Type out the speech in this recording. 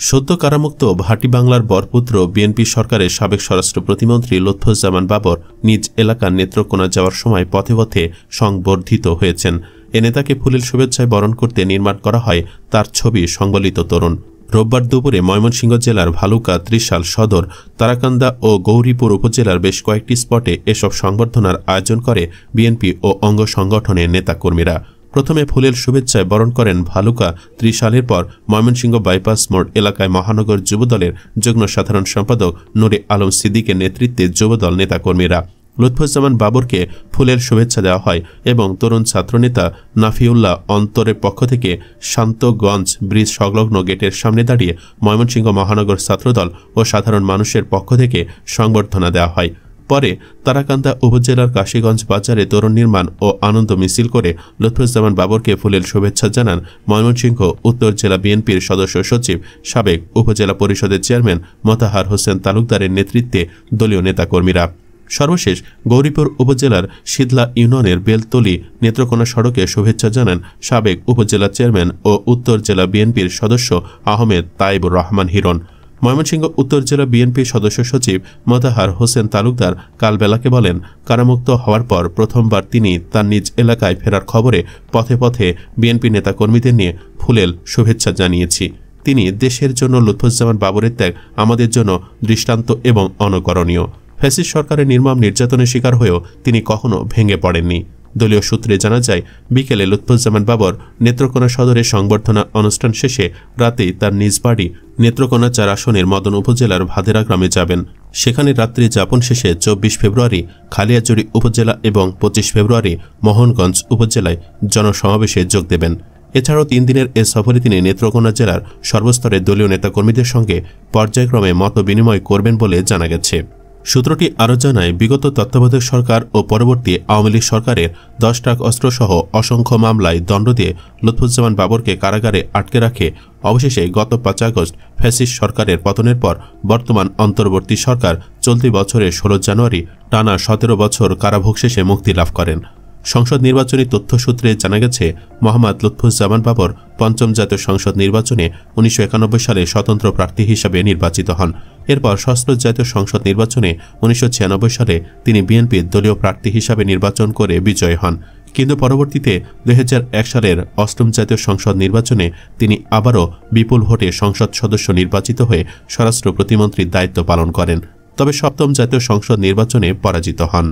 সদ্য কারামুক্ত ভাটি বাংলার বরপুত্র বিএনপি সরকারের সাবেক স্বরাষ্ট্র প্রতিমন্ত্রী লুৎফুজ্জামান বাবর নিজ এলাকার নেত্রকোনা যাওয়ার সময় পথে পথে সংবর্ধিত হয়েছেন। এ নেতাকে ফুলেল শুভেচ্ছায় বরণ করতে নির্মাণ করা হয় তার ছবি সংবলিত তোরণ। রোববার দুপুরে ময়মনসিংহ জেলার ভালুকা, ত্রিশাল সদর, তারাকান্দা ও গৌরীপুর উপজেলার বেশ কয়েকটি স্পটে এসব সংবর্ধনার আয়োজন করে বিএনপি ও অঙ্গ সংগঠনের নেতাকর্মীরা। প্রথমে ফুলেল শুভেচ্ছায় বরণ করেন ভালুকা, ত্রিশালের পর ময়মনসিংহ বাইপাস মোড় এলাকায় মহানগর যুবদলের যুগ্ম সাধারণ সম্পাদক নূরে আলম সিদ্দিকের নেতৃত্বে যুবদল নেতাকর্মীরা। লুৎফুজ্জামান বাবরকে ফুলের শুভেচ্ছা দেওয়া হয় এবং তরুণ ছাত্রনেতা নাফিউল্লাহ অন্তরের পক্ষ থেকে শান্তগঞ্জ ব্রিজ সংলগ্ন গেটের সামনে দাঁড়িয়ে ময়মনসিংহ মহানগর ছাত্রদল ও সাধারণ মানুষের পক্ষ থেকে সংবর্ধনা দেওয়া হয়। পরে তারাকান্দা উপজেলার কাশীগঞ্জ বাজারে তোরণ নির্মাণ ও আনন্দ মিছিল করে লুৎফুজ্জামান বাবরকে ফুলেল শুভেচ্ছা জানান ময়মনসিংহ উত্তর জেলা বিএনপির সদস্য সচিব, সাবেক উপজেলা পরিষদের চেয়ারম্যান মোতাহার হোসেন তালুকদারের নেতৃত্বে দলীয় নেতাকর্মীরা। সর্বশেষ গৌরীপুর উপজেলার সিদলা ইউনিয়নের বেলতলী নেত্রকোনা সড়কে শুভেচ্ছা জানান সাবেক উপজেলা চেয়ারম্যান ও উত্তর জেলা বিএনপির সদস্য আহমেদ তাইবুর রহমান হিরণ। ময়মনসিংহ উত্তর জেলা বিএনপির সদস্য সচিব মোতাহার হোসেন তালুকদার কালবেলাকে বলেন, কারামুক্ত হওয়ার পর প্রথমবার তিনি তার নিজ এলাকায় ফেরার খবরে পথে পথে বিএনপি নেতাকর্মীদের নিয়ে ফুলেল শুভেচ্ছা জানিয়েছি। তিনি দেশের জন্য লুৎফুজ্জামান বাবরের ত্যাগ আমাদের জন্য দৃষ্টান্ত এবং অনুকরণীয়। ফ্যাসিস্ট সরকারের নির্মম নির্যাতনের শিকার হয়েও তিনি কখনো ভেঙে পড়েননি। দলীয় সূত্রে জানা যায়, বিকেলে লুৎফুজ্জামান বাবর নেত্রকোনা সদরের সংবর্ধনা অনুষ্ঠান শেষে রাতেই তার নিজ বাড়ি নেত্রকোনা ৪ আসনের মদন উপজেলার ভাদেরা গ্রামে যাবেন। সেখানে রাত্রি যাপন শেষে ২৪ ফেব্রুয়ারি খালিয়াজুড়ি উপজেলা এবং ২৫ ফেব্রুয়ারি মোহনগঞ্জ উপজেলায় জনসমাবেশে যোগ দেবেন। এছাড়াও ৩ দিনের এ সফরে তিনি নেত্রকোনা জেলার সর্বস্তরের দলীয় নেতাকর্মীদের সঙ্গে পর্যায়ক্রমে মত বিনিময় করবেন বলে জানা গেছে। সূত্রটি আরও জানায়, বিগত তত্ত্বাবধায়ক সরকার ও পরবর্তী আওয়ামী লীগ সরকারের ১০ ট্রাক অস্ত্রসহ অসংখ্য মামলায় দণ্ড দিয়ে লুৎফুজ্জামান বাবরকে কারাগারে আটকে রাখে। অবশেষে গত ৫ আগস্ট ফ্যাসিস্ট সরকারের পতনের পর বর্তমান অন্তর্বর্তী সরকার চলতি বছরের ১৬ জানুয়ারি টানা ১৭ বছর কারাভোগ শেষে মুক্তি লাভ করেন। সংসদ নির্বাচনী তথ্যসূত্রে জানা গেছে, মোহাম্মদ লুৎফুজ্জামান বাবর পঞ্চম জাতীয় সংসদ নির্বাচনে ১৯৯১ সালে স্বতন্ত্র প্রার্থী হিসাবে নির্বাচিত হন। এরপর ষষ্ঠ জাতীয় সংসদ নির্বাচনে ১৯৯৬ সালে তিনি বিএনপির দলীয় প্রার্থী হিসাবে নির্বাচন করে বিজয়ী হন। কিন্তু পরবর্তীতে ২০০১ সালের অষ্টম জাতীয় সংসদ নির্বাচনে তিনি আবারও বিপুল ভোটে সংসদ সদস্য নির্বাচিত হয়ে স্বরাষ্ট্র প্রতিমন্ত্রীর দায়িত্ব পালন করেন, তবে সপ্তম জাতীয় সংসদ নির্বাচনে পরাজিত হন।